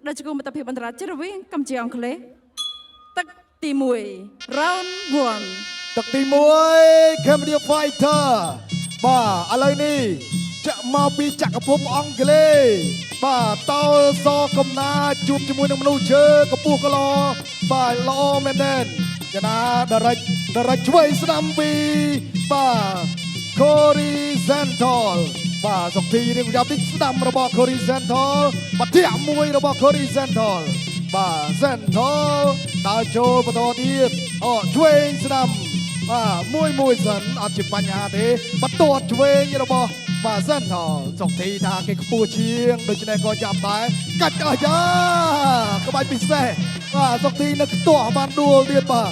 ដែលជាគូមិត្តភាពអន្តរជាតិរវាងកម្ពុជាអង់គ្លេសទឹកទី1 round 1ទឹកទី1 Cambodia Fighter បាទឥឡូវនេះចាក់មកពីចក្រភពអង់គ្លេសបាទតោសកំណាចជួបជាមួយនឹងមនុស្សឈើកពស់កឡបាទល្អមែនទែនចនាដរិចឆ្វេងស្ដាំពីបាទ Horizontal បាទសុខធីរៀងប្រយ័ត្នទីស្ដាំរបស់ Horizontal បាត់ធាក់មួយរបស់ Horizontal បាទ Central ដើរចូលបន្តទៀតឆ្វេងស្ដាំបាទមួយសិនអត់ជាបញ្ហាទេបន្ទាត់ឆ្វេងរបស់បាទ Central សុខធីថាគេខ្ពស់ជាងដូច្នេះក៏ចាប់ដែរកាច់អស់យ៉ាក្បាច់ពិសេសបាទសុខធីនៅខ្ទាស់បានដួលទៀតបាទ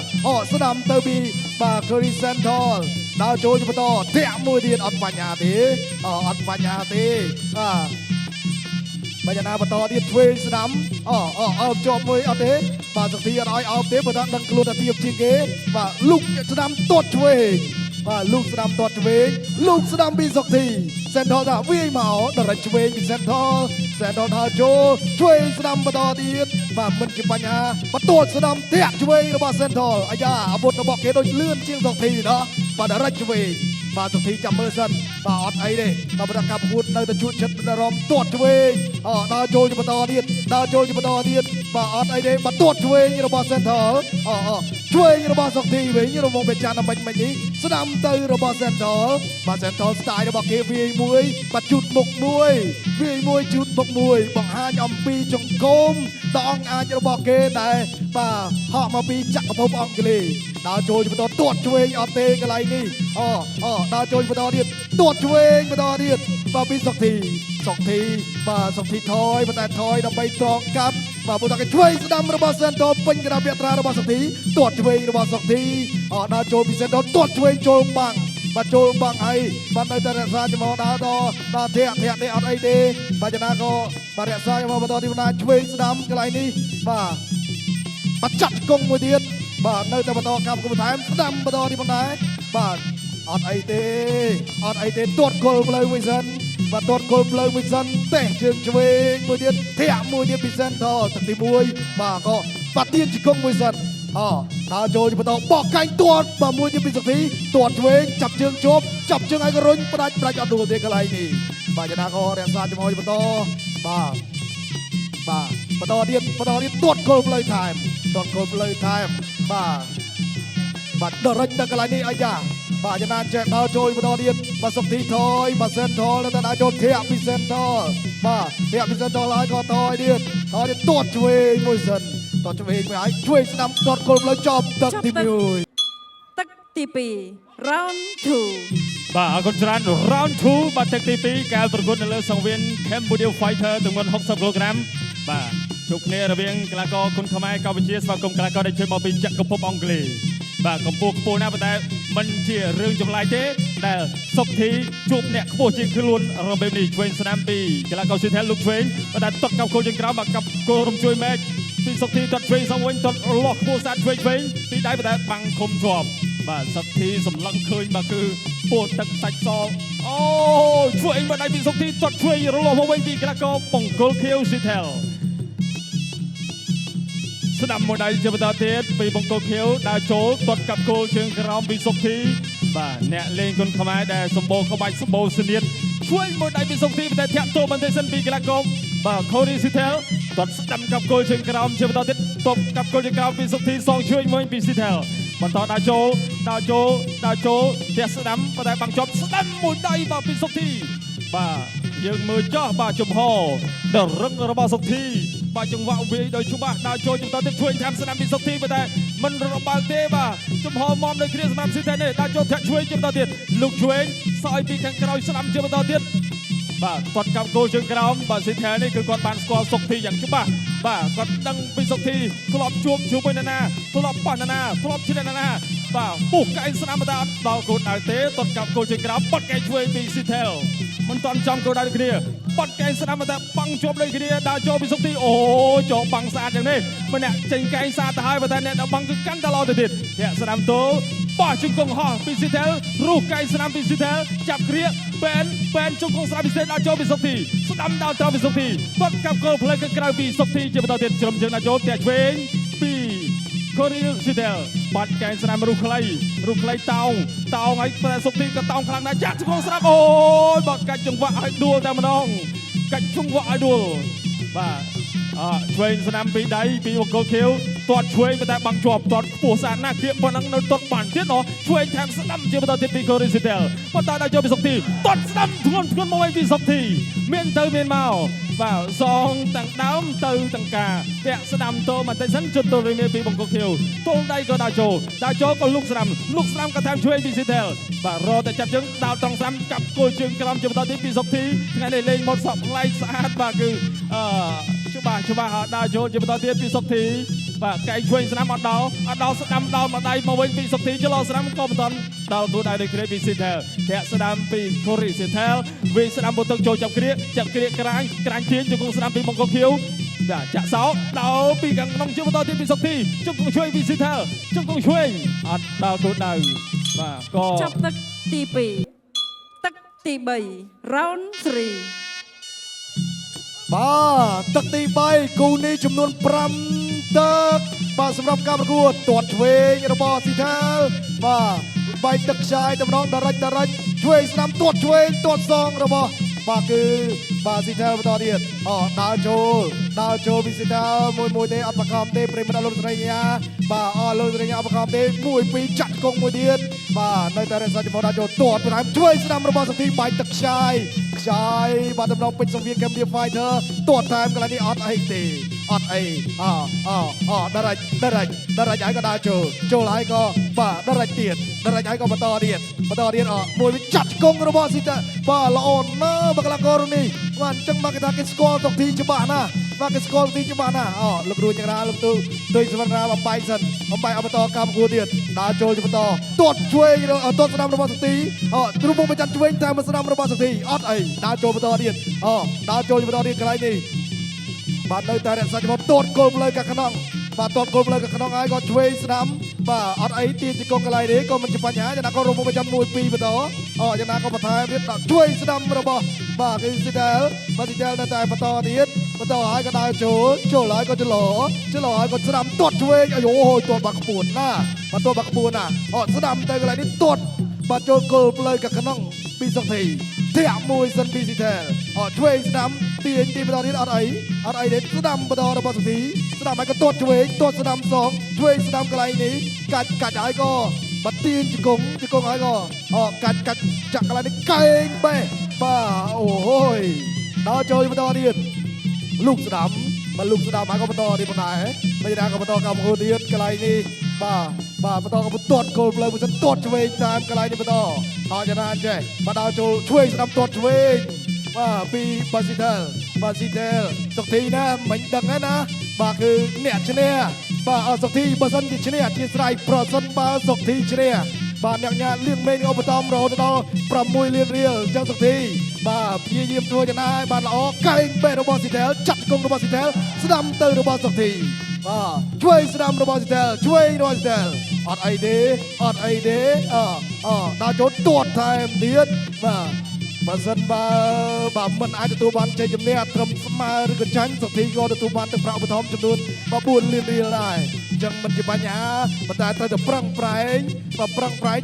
ស្ដាំទៅពីបាទ Horizontal ដើរចូលបន្តធាក់មួយទៀតអត់បញ្ហាទេអត់បញ្ហាទេបញ្ហាបន្តទៀតឆ្វេងស្ដាំអើជាប់មួយអត់ទេបាទសុខធីអត់ឲ្យអោបទេបើថាដឹងខ្លួនថាទៀបជាងគេបាទលុកស្ដាំទាត់ឆ្វេងបាទលុកស្ដាំទាត់ឆ្វេងលុកស្ដាំពីសុខធី Central ថាវាយមកដរិចឆ្វេងពី Central ដើរចូលឆ្វេងស្ដាំបន្តទៀតបាទមិនជាបញ្ហាបន្ទាត់ស្ដាំធាក់ឆ្វេងរបស់ Central អាយ៉ាអាវុធរបស់គេដូចលឿនជាងសុខធីណោះបាទដរិចឆ្វេងបាទសុខធីចាំមើលសិនបាទអត់អីទេបាទប្រកាសប្រកួតនៅតែជួចចិត្តរំទាត់ឆ្វេងដើរចូលបន្តទៀតបាទអត់អីទេបាទទាត់ឆ្វេងរបស់ Central ឆ្វេងរបស់សុខធីវិញរងបេចានមិញនេះស្ដាំទៅរបស់ Central បាទ Central ស្ទាយរបស់គេវាយមួយបាទជូតមុខមួយវាយមួយជូតមុខមួយបង្ហាញអំពីចង្គមដ៏អង្អាចរបស់គេដែលបាទហក់មកពីចក្រភពអង់គ្លេសដើរចូលបន្តទាត់ឆ្វេងអត់ទេកន្លែងនេះដើរចូលបន្តទៀតទាត់ឆ្វេងបន្តទៀតបាទពីសុខធីបាទសុខធីថយប៉ុន្តែថយដើម្បីត្រង់កាប់បាទពុទ្ធគេឆ្វេងស្ដាំរបស់ Central ពេញក្រាបវត្រារបស់សុខធីទាត់ឆ្វេងរបស់សុខធីដើរចូលពី Central ទាត់ឆ្វេងចូលបាំងបាទចូលបាំងហើយបាទនៅតែរក្សាចំហដើរដល់ធាក់នេះអត់អីទេបាទចនាក៏បាទរក្សាចំហបន្តទីបណ្ដាឆ្វេងស្ដាំកន្លែងនេះបាទចាត់គង់មួយទៀតបាទនៅតែបន្តកម្មគុំថែមស្ដាំបន្តទីបណ្ដាបាទអត់អីទេទាត់គល់ផ្លូវមួយសិនបាទទាត់គល់ផ្លូវមួយសិនតេះជើងឆ្វេងមួយទៀតធាក់មួយទៀតពី Central ទឹកទី1បាទក៏បាទទៀនជង្គង់មួយសិនដើរចូលបន្តបោះកាញ់ទាត់បាទមួយទៀតពីសុខធីទាត់ឆ្វេងចាប់ជើងជាប់ចាប់ជើងឲ្យក៏រុញផ្ដាច់អត់ដួលទេកន្លែងនេះបាទចនាក៏រក្សាចំហបន្តបាទបន្តទៀតទាត់គល់ផ្លូវថែមបាទដរិចទៅកន្លែងនេះអាយ៉ាបាទចនាចេះដើរចូលបន្តទៀតបាទសុខធីថយបាទ Central នៅតែដើរចូលធាក់ពី Central បាទធាក់ពី Central ហើយក៏ថយទៀតទាត់ឆ្វេងមួយសិនទាត់ឆ្វេងមួយហើយឆ្វេងស្ដាំទាត់គល់ផ្លូវចប់ទឹកទី1ទឹកទី2 round 2បាទអរគុណច្រើន round 2បាទទឹកទី2ការប្រកួតនៅលើសង្វៀន Cambodia Fighter ទម្ងន់60គីឡូក្រាមបាទជួបគ្នារវាងកីឡាករគុនខ្មែរកម្ពុជាស្វាគមន៍កីឡាករដែលជួយមកពីចក្រភពអង់គ្លេសបាទកម្ពស់ខ្ពស់ណាស់ប៉ុន្តែមិនជារឿងចម្លែកទេដែលសុខធីជួបអ្នកខ្ពស់ជាងខ្លួនរបៀបនេះឆ្វេងស្ដាំពីកីឡាករស៊ីថែលលោកឆ្វេងប៉ុន្តែទាត់កាប់គោលជើងក្រោមបាទកាប់គោលរំជួយមែកពីសុខធីទាត់ឆ្វេងសងវិញទាត់លាស់ខ្ពស់ស្អាតឆ្វេងពីដៃប៉ុន្តែបាំងឃុំជាប់បាទសុខធីសម្លឹងឃើញបាទគឺពោះទឹកសាច់សអូឆ្វេងមកដៃពីសុខធីទាត់ឆ្វេងរលាស់មកវិញពីកីឡាករបង្គោលខៀវស៊ីថែលស្ដាំមួយដៃជាបន្តទៀតពីបង្គោលខៀវដើរចូលទាត់កាប់គោលជើងក្រោមពីសុខធីបាទអ្នកលេងគុនខ្មែរដែលសម្បូរក្បាច់សម្បូរសៀនឆ្វេងមួយដៃពីសុខធីតែធាក់ទោបន្តិចសិនពីកីឡាករបាទខូរីស៊ីថែលទាត់ស្ដាំកាប់គោលជើងក្រោមជាបន្តទៀតទាត់កាប់គោលជើងក្រោមពីសុខធីសងឆ្វេងមួយពីស៊ីថែលបន្តដើរចូលធាក់ស្ដាំប៉ុន្តែបាំងជាប់ស្ដាំមួយដៃបាទពីសុខធីបាទយើងមើលចោះបាទចំហដ៏រឹងរបស់សុខធីបាទចង្វាក់វាយដោយច្បាស់ដើរចូលបន្តទៀតឆ្វេងតាមស្ដាំពីសុខធីប៉ុន្តែមិនរបាល់ទេបាទចំហមមដូចគ្នាសម្រាប់ស៊ីថែនេះដើរចូលធាក់ឆ្វេងជាបន្តទៀតលោកឆ្វេងសោយពីខាងក្រោយស្ដាំជាបន្តទៀតបាទគាត់កាប់គោលជើងក្រោមបាទស៊ីថែនេះគឺគាត់បានស្គាល់សុខធីយ៉ាងច្បាស់បាទគាត់ដឹងពីសុខធីធ្លាប់ជួបជាមួយណាធ្លាប់ប៉ះណាធ្លាប់ជ្រែកណាបាទពុះកែងស្ដាំបន្តអត់ដល់គោលដៅទេគាត់កាប់គោលជើងក្រោមបាត់កែងឆ្វេងពីស៊ីថែមិនទាន់ចំគោលដៅគ្នាបាត់កែងស្ដាំតែបាំងជាប់ដូចគ្នាដើរចូលពីសុខធីអូចូលបាំងស្អាតយ៉ាងនេះម្នាក់ចេញកែងស្អាតទៅហើយប៉ុន្តែអ្នកដល់បាំងគឺកាន់តែល្អទៅទៀតអ្នកស្ដាំទោបោះជង្គង់ហោះពីស៊ីថែលរុះកែងស្ដាំពីស៊ីថែលចាប់គ្រាបែនជង្គង់ស្ដាំពីស៊ីថែលដើរចូលពីសុខធី ស្ដាំដល់ត្រង់ពីសុខធីទាត់កាប់គោលផ្លូវក្រៅពីសុខធីជាបន្តទៀតជ្រំជើងដាក់ចូលតែឆ្វេងពី Coril Sidel បាត់កែងស្រាមរូបខ្លីតោងឲ្យប្រសុខធីក៏តោងខ្លាំងដែរចាក់ជង្គង់ស្រាប់អូយបើកាច់ចង្វាក់ឲ្យដួលតែម្ដងកាច់ចង្វាក់ឲ្យដួលបាទឆ្វេងស្នាមពីដៃពីបង្គោលខៀវទាត់ឆ្វេងតែបាំងជាប់ទាត់ខ្ពស់ស្អាតណាស់គៀកប៉ុណ្ណឹងនៅទាត់បានទៀតឆ្វេងថែមស្ដាំជាបន្តទៀតពី Coril Sidel បន្តដល់ចូលពីសុខធីទាត់ស្ដាំធ្ងន់មកវិញពីសុខធីមានទៅមានមកបាទសងទាំងដើមទៅទាំងការពាក់ស្ដាំតោបន្តិចសិនជន់ទល់រីមេពីបង្គោលខៀវទល់ដៃក៏ដាក់ចូលក៏លុកស្ដាំក៏ថែមឆ្វេងពី Sidel បាទរត់តែចាប់ជើងដល់ត្រង់ស្ដាំកាប់គល់ជើងក្រោមជាបន្តទៀតពីសុខធីថ្ងៃនេះលេងមកសក់ផ្លែស្អាតបាទគឺច្បាស់ដើរចូលជាបន្តទៀតពីសុខធីបាទកែងឆ្វេងស្ដាំអត់ដល់ស្ដាំដល់មកដៃមកវិញពីសុខធីចលោស្ដាំក៏មិនទាន់ដល់គូដៃដូចគ្នាពី Sidel ធាក់ស្ដាំពី Coril Sidel វិញស្ដាំមកទឹកចូលចាប់គ្រាកក្រាញទាញជង្គង់ស្ដាំពីបង្គោលខៀវបាទចាក់សោដល់ពីខាងក្នុងជាបន្តទៀតពីសុខធីជង្គង់ឆ្វេងពី Sidel ជង្គង់ឆ្វេងអត់ដល់គូដៅបាទក៏ ចាប់ទឹកទី2ទឹកទី3 round 3 បាទទឹកទី3គូនេះចំនួន5ទឹកបាទសម្រាប់ការប្រកួតទាត់ឆ្វេងរបស់ស៊ីថាលបាទបែកទឹកខ្ចាយតែម្ដងដរិចឆ្វេងស្ដាំទាត់ឆ្វេងទាត់សងរបស់បាទគឺបាទស៊ីថាលបន្តទៀតដើរចូលពីស៊ីថាលមួយទេអត់ប្រកបទេប្រិមត្តលោកស្រីញ៉ាបាទលោកស្រីញ៉ាអត់ប្រកបទេ1-2ចាក់កងមួយទៀតបាទនៅតែរក្សាចំហដើរចូលទាត់បន្ថែមឆ្វេងស្ដាំរបស់សុខធីបែកទឹកខ្ចាយបាទតំណងពេជ្រសង្វៀន Cambodia Fighter ទាត់តាមកន្លែងនេះអត់អីទេអត់អីដរិចហើយក៏ដើរចូលហើយក៏បាទដរិចហើយក៏បន្តទៀតមួយវិញចាត់គង់របស់ស៊ីតាបាទល្អណាស់បកលករនេះបាទអញ្ចឹងមកគេថាគេស្គាល់សុខធីច្បាស់ណាស់បាទគេស្គាល់សុខធីច្បាស់ណាស់លោករួចយ៉ាងណាលោកទូដោយសវណ្ណរាបំបែកសិនបំបែកអបតកម្មគួរទៀតដើរចូលជាបន្តទាត់ឆ្វេងទាត់ស្ដាំរបស់សុខធីទ្រុំមកប្រចាំឆ្វេងតែមកស្ដាំរបស់សុខធីអត់អីដើរចូលបន្តទៀតដើរចូលជាបន្តទៀតកន្លែងនេះបាទនៅតែរក្សាចំហទាត់គោលផ្លូវកាខ្នងបាទទាត់គោលផ្លូវកាខ្នងហើយក៏ឆ្វេងស្ដាំបាទអត់អីទាញជង្គង់កន្លែងនេះក៏មិនជាបញ្ហាយ៉ាងណាក៏រំមុំប្រចាំ1-2បន្តយ៉ាងណាក៏បន្ថែមទៀតឆ្វេងស្ដាំរបស់បាទគឺ Sidel បាទ Sidel នៅតែបន្តទៀតហើយក៏ដើរចូលហើយក៏ចលោហើយក៏ស្ដាំទាត់ឆ្វេងអាយទាត់បាក់ក្ពួនណាបាទទាត់បាក់ក្ពួនណាស្ដាំទៅកន្លែងនេះទាត់បាទចូលគោលផ្លូវកាខ្នងពីសុខធីធាក់មួយសិនពី Sidel ឆ្វេងស្ដាំទាញទីបន្តទៀតអត់អីទេស្ដាំបន្តរបស់សុខធីស្ដាំហើយក៏ទាត់ឆ្វេងទាត់ស្ដាំសងឆ្វេងស្ដាំកន្លែងនេះកាច់ហើយក៏បាត់ទាញជង្គង់ហើយក៏កាច់ចាក់កន្លែងនេះកែងបេះបាទអូយដល់ចូលបន្តទៀតលូកស្ដាំហើយក៏បន្តទៀតផងដែរមិនថាក៏បន្តកម្មគោទៀតកន្លែងនេះបាទបន្តក៏ទាត់គោលផ្លូវមួយសិនទាត់ឆ្វេងតាមកន្លែងនេះបន្តយ៉ាងណាចេះបាទដល់ចូលឆ្វេងស្ដាំទាត់ឆ្វេងបាទពីបាទស៊ីតែលសុខធីណាមិនដឹងណាបាទគឺអ្នកឈ្នះបាទសុខធីបើសិនជាឈ្នះអធិស្ឋានប្រសិនបើសុខធីឈ្នះបាទអ្នកញ៉ាលៀងមេងឧបត្ថម្ភរហូតដល់6លានរៀលអញ្ចឹងសុខធីបាទព្យាយាមធ្វើយ៉ាងណាឲ្យបានល្អកែងបេះរបស់ស៊ីតែលចាត់គង់របស់ស៊ីតែលស្ដាំទៅរបស់សុខធីបាទឆ្វេងស្ដាំរបស់ស៊ីតែលឆ្វេងរបស់ស៊ីតែលអត់អីទេដល់ចូលទាត់ថែមទៀតបាទបើសិនបើមិនអាចទទួលបានជ័យជំនះត្រឹមស្មើឬក៏ចាញ់សុខធីក៏ទទួលបានទឹកប្រាក់ឧបត្ថម្ភចំនួន4លានរៀលដែរអញ្ចឹងមិនជាបញ្ហាប៉ុន្តែត្រូវតែប្រឹងប្រែង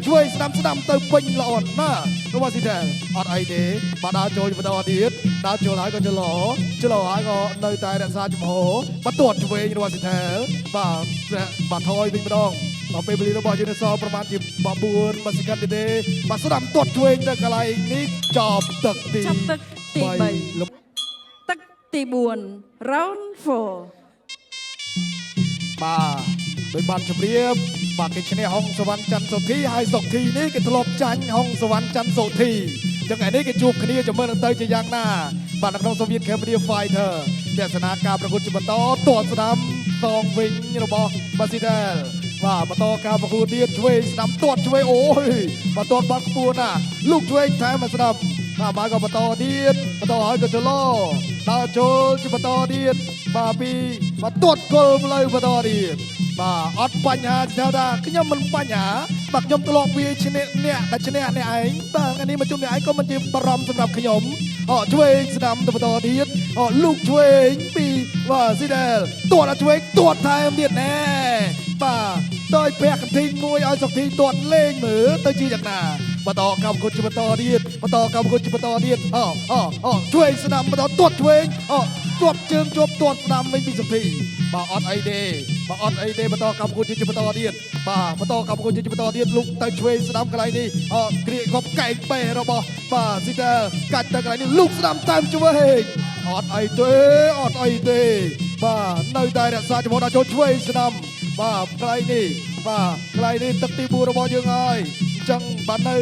ឆ្វេងស្ដាំទៅពេញល្អណាស់របស់ស៊ីតែលអត់អីទេបាទដើរចូលបន្តទៀតដើរចូលហើយក៏ចលោហើយក៏នៅតែរក្សាចំហបាទទាត់ឆ្វេងរបស់ស៊ីតែលបាទថយវិញម្ដងដល់ពេលវេលារបស់យើងនៅសល់ប្រហែលជា4ម៉ាស៊ីនទៀតទេបាទស្ដាំទាត់ឆ្វេងទៅកន្លែងនេះចប់ទឹកទី3ទឹកទី4 round 4បាទដោយបានជម្រាបបាទគេឈ្នះហុងសវណ្ណច័ន្ទសុធីហើយសុធីនេះគេធ្លាប់ចាញ់ហុងសវណ្ណច័ន្ទសុធីចឹងថ្ងៃនេះគេជួបគ្នាចាំមើលទៅជាយ៉ាងណាបាទនៅក្នុងសង្វៀន Cambodia Fighter ទស្សនាការប្រកួតជាបន្តទាត់ស្ដាំសងវិញរបស់បាទស៊ីតែលបាទបន្តការប្រកួតទៀតឆ្វេងស្ដាំទាត់ឆ្វេងអូយបាទទាត់បាត់ខ្ពស់ណាលូកឆ្វេងថែមមកស្ដាំបាទក៏បន្តទៀតហើយក៏ចលោដើរចូលជាបន្តទៀតបាទទាត់គល់ផ្លូវបន្តទៀតបាទអត់បញ្ហាទេថាខ្ញុំមិនបញ្ហាបាទខ្ញុំធ្លាប់វាឈ្នះអ្នកដែលឈ្នះអ្នកឯងបាទថ្ងៃនេះមកជុំអ្នកឯងក៏មិនជាបារម្ភសម្រាប់ខ្ញុំ ឆ្វេងស្ដាំទៅបន្តទៀតលូកឆ្វេងពីបាទស៊ីដែលទាត់ឆ្វេងទាត់ថែមទៀតណែបាទដោយពាក់កន្ទិញមួយឲ្យសុកធីទាត់លេងមើលទៅជាយ៉ាងណាបន្តកម្មគុណជាបន្តទៀតឆ្វេងស្ដាំបន្តទាត់ឆ្វេងទាត់ជើងជាប់ទាត់ស្ដាំវិញពីសុកធីបាទអត់អីទេបន្តកម្មគុណជាបន្តទៀតបាទបន្តកម្មគុណជាបន្តទៀតលុកទៅឆ្វេងស្ដាំកន្លែងនេះគ្រាកប់កែងបែរបស់បាទស៊ីដែលកាច់ទៅកន្លែងនេះលុកស្ដាំតាមឆ្វេងអត់អីទេបាទនៅតែរក្សាចំហដាក់ចូលឆ្វេងស្ដាំបាទកន្លែងនេះទឹកទី4របស់យើងហើយអញ្ចឹងបាទនៅ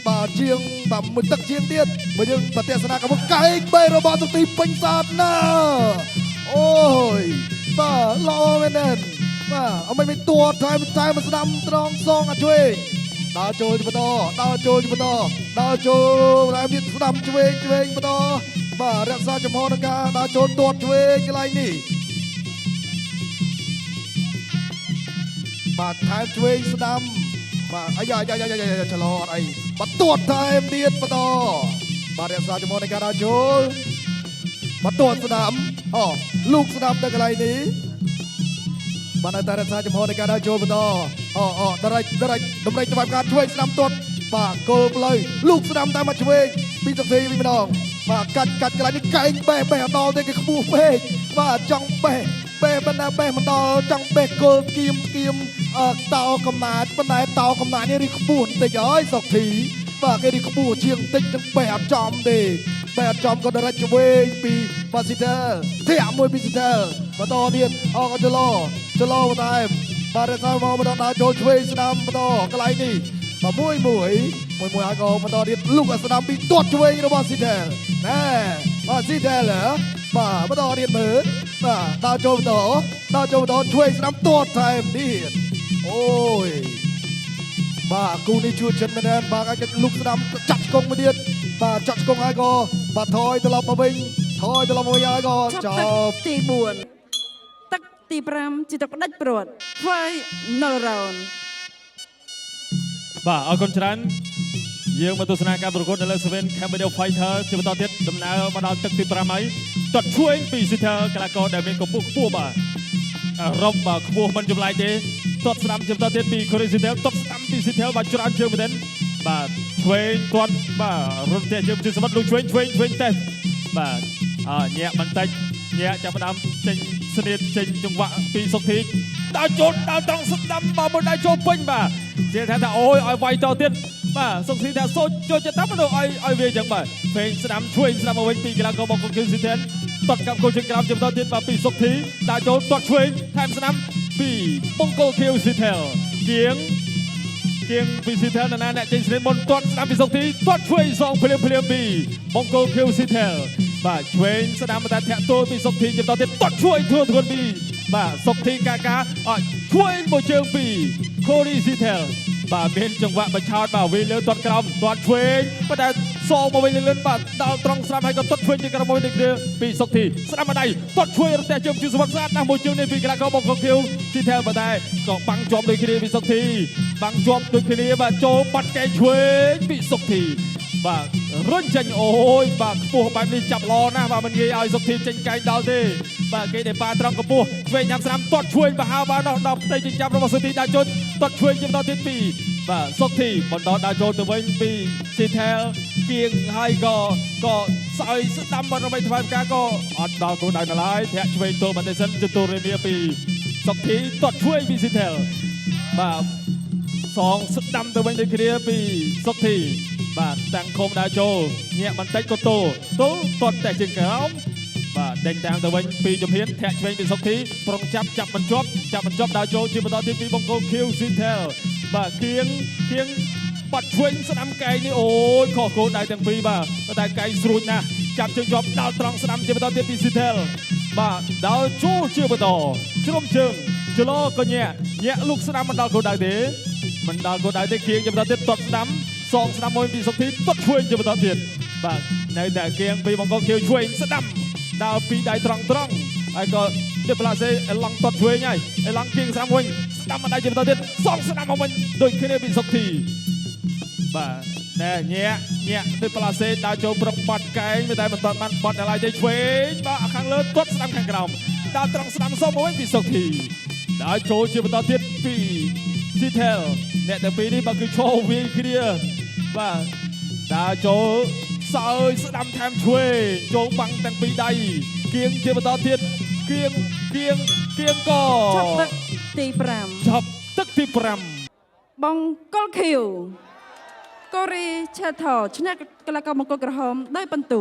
បាទជាងបាទមួយទឹកជាងទៀតបើយើងប្រទេសនាកំពុងកែងបែរបស់សុកធីពេញសាទណាអូយបាទល្អមែនទេបាទអមិនមានទួថែមស្ដាំត្រង់សងអាឆ្វេងដើរចូលបន្តហើយមានស្ដាំឆ្វេងបន្តបាទរក្សាចំហនឹងការដើរចូលទាត់ឆ្វេងកន្លែងនេះបាទថែមឆ្វេងស្ដាំបាទអាយ៉ាឆ្លោអត់អីបាទទាត់ថែមទៀតបន្តបាទរក្សាចំហនឹងការដើរចូលបាទទាត់ស្ដាំលូកស្ដាំទៅកន្លែងនេះបានតែរក្សាចំហនៃការដើរចូលបន្តដរិចតម្រេចច្បាប់ការឆ្វេងស្ដាំទាត់បាទគោលផ្លូវលូកស្ដាំតាមមកឆ្វេងពីសុកធីវិញម្ដងបាទកាច់កន្លែងនេះកែងបេះអត់ដល់ទេគេខ្ពស់ពេកបាទចង់បេះបណ្ដាបេះមិនដល់ចង់បេះគោលគៀមតោកំណាចប៉ុន្តែតោកំណាចនេះរីខ្ពស់បន្តិចហើយសុកធីបាទគេរីខ្ពស់ជាងបន្តិចនឹងបេះអត់ចំទេបេះអត់ចំក៏ដរិចឆ្វេងពីបាទស៊ីតែធាក់មួយពីស៊ីតែបន្តទៀតក៏ចលោបន្តែបាទរក្សាមកបន្តដើរចូលឆ្វេងស្ដាំបន្តកន្លែងនេះបាទមួយហើយក៏បន្តទៀតលុកស្ដាំពីទាត់ឆ្វេងរបស់ស៊ីតែណែបាទស៊ីតែបាទបន្តទៀតមើលបាទដើរចូលបន្តឆ្វេងស្ដាំទាត់ថែមទៀតអូយបាទគូនេះជួយចិត្តមែនបាទអាចលុកស្ដាំចាត់ឆ្កងមួយទៀតបាទចាត់ឆ្កងហើយក៏បាទថយត្រឡប់មកវិញហើយក៏ចប់ទី4ទឹកទី5ជាទឹកផ្ដាច់ព្រាត់ Final round បាទអរគុណច្រើនយើងមកទស្សនាការប្រកួតនៅលើ Seven Cambodia Fighter ជាបន្តទៀតដំណើរមកដល់ទឹកទី5ហើយទាត់ឆ្វេងពីស៊ីថាកីឡាករដែលមានកម្ពស់ខ្ពស់បាទរំបាទខ្ពស់មិនចម្លែកទេទាត់ស្ដាំជាបន្តទៀតពី Korea Sitel ទាត់ស្ដាំពី Sitel បាទច្រើនជើងមែនបាទឆ្វេងទាត់បាទរត់តែជើងពីសមុទ្រលុយឆ្វេងតែបាទញាក់បន្តិចញាក់ចាប់ផ្ដើមចេញស្នៀតចេញចង្វាក់ពីសុកធីដើរចូលដើរត្រង់ស្ដាំបាទមួយដៃចូលពេញបាទជាថាអូយឲ្យវាយតទៀតបាទសុកធីថាសូចចូលចិត្តតាមទៅឲ្យវាអញ្ចឹងបាទឆ្វេងស្ដាំមកវិញពីកីឡាករបង្គោលគីស៊ីតែនទាត់កាប់គោលជើងក្រោមចំណតទៀតបាទពីសុកធីដើរចូលទាត់ឆ្វេងថែមស្ដាំពីបង្គោលគីស៊ីតែនជាងពីស៊ីតែនណាអ្នកចេញស្នៀតមុនទាត់ស្ដាំពីសុកធីទាត់ឆ្វេងសងភ្លាមពីបង្គោលគីស៊ីតែនបាទឆ្វេងស្ដាំតែធាក់ទល់ពីសុកធីចំណតទៀតទាត់ឆ្វេងធ្ងន់ពីបាទសុកធីកាឆ្វេងមួយជើងពីកូរីស៊ីតែនបាទមានចង្វាក់បញ្ឆោតបាទវិញលើទាត់ក្រោមទាត់ឆ្វេងប៉ុន្តែសងមកវិញលឿនបាទដល់ត្រង់ស្ដាំហើយក៏ទាត់ឆ្វេងជាក្រោមមួយនេះគឺពីសុកធីស្ដាំម្ដាយទាត់ឆ្វេងរទេះជើងជាសុវត្ថិស្អាតណាស់មួយជើងនេះពីកីឡាករបង្គោលខៀវស៊ីតែលប៉ុន្តែក៏បាំងជាប់ដូចគ្នាពីសុកធីបាំងជាប់ដូចគ្នាបាទចូលបាត់កែឆ្វេងពីសុកធីបាទរុញចេញអូយបាទខ្ពស់បែបនេះចាប់ល្អណាស់បាទមិនងាយឲ្យសុកធីចេញកែងដល់ទេបាទគេដែលប៉ាត្រង់កម្ពស់ឆ្វេងញ៉ាំស្រាំទាត់ឆ្វេងបហាបាទដល់ផ្ទៃចិញ្ចាំរបស់សុកធីដាក់ជន់ទាត់ឆ្វេងជាបន្តទៀតពីបាទសុកធីបន្តដាក់ចូលទៅវិញពីស៊ីថែលគៀងហើយក៏ស្អើយស្ដាំបាត់ដើម្បីធ្វើការក៏អត់ដល់គោលដៅនៅឡើយធាក់ឆ្វេងទល់បន្តិចសិនជទូរេមៀពីសុកធីទាត់ឆ្វេងពីស៊ីថែលបាទសងស្ដាំទៅវិញដូចគ្នាពីសុកធីបាទតាំងខុំដើរចូលញាក់បន្តិចក៏ទូទាត់តែជើងក្រោមបាទដេញតាំងទៅវិញពីជំហានធាក់ឆ្វេងពីសុកធីប្រុងចាប់បញ្ចប់ដើរចូលជាបន្តទៀតពីបង្គោលខៀវស៊ីថែលបាទគៀងបាត់ឆ្វេងស្ដាំកែងនេះអូយខុសគោលដៅទាំងពីរបាទតែកែងស្រួចណាស់ចាប់ជើងជាប់ដល់ត្រង់ស្ដាំជាបន្តទៀតពីស៊ីថែលបាទដើរចូលជាបន្តជ្រុំជើងចលោក៏ញាក់លុកស្ដាំមិនដល់គោលដៅទេគៀងជាបន្តទៀតទាត់ស្ដាំសងស្ដាំមួយពីសុកធីទាត់ឆ្វេងជាបន្តទៀតបាទនៅតែគៀងពីបង្គោលខៀវឆ្វេងស្ដាំដើរពីដៃត្រង់ហើយក៏ដេប្លាសេអេឡង់ទាត់ឆ្វេងហើយអេឡង់គៀងស្ដាំវិញស្ដាំមកដៃជាបន្តទៀតសងស្ដាំមកវិញដូចគ្នាពីសុកធីបាទ ណែញាក់ទៅប្លាសេដើរចូលប្រកបាត់កែងតែមិនតាន់បានបាត់ដល់ហើយទៅឆ្វេងបាទខាងលើទាត់ស្ដាំខាងក្រោមដើរត្រង់ស្ដាំសុំមួយពីសុកធីដើរចូលជាបន្តទៀតពីស៊ីថែលអ្នកទាំងពីរនេះបើគឺឈរវាយគ្នាបាទដើរចូលសើយស្ដាំថែមឆ្វេងចូលបាំងទាំងពីរដៃគៀងជាបន្តទៀតគៀងក ឈប់ទឹកទី5 ឈប់ទឹកទី5 បង្គោលខៀវកូរីឆេថោឈ្នះកីឡាករបង្គោលក្រហមដោយពិន្ទុ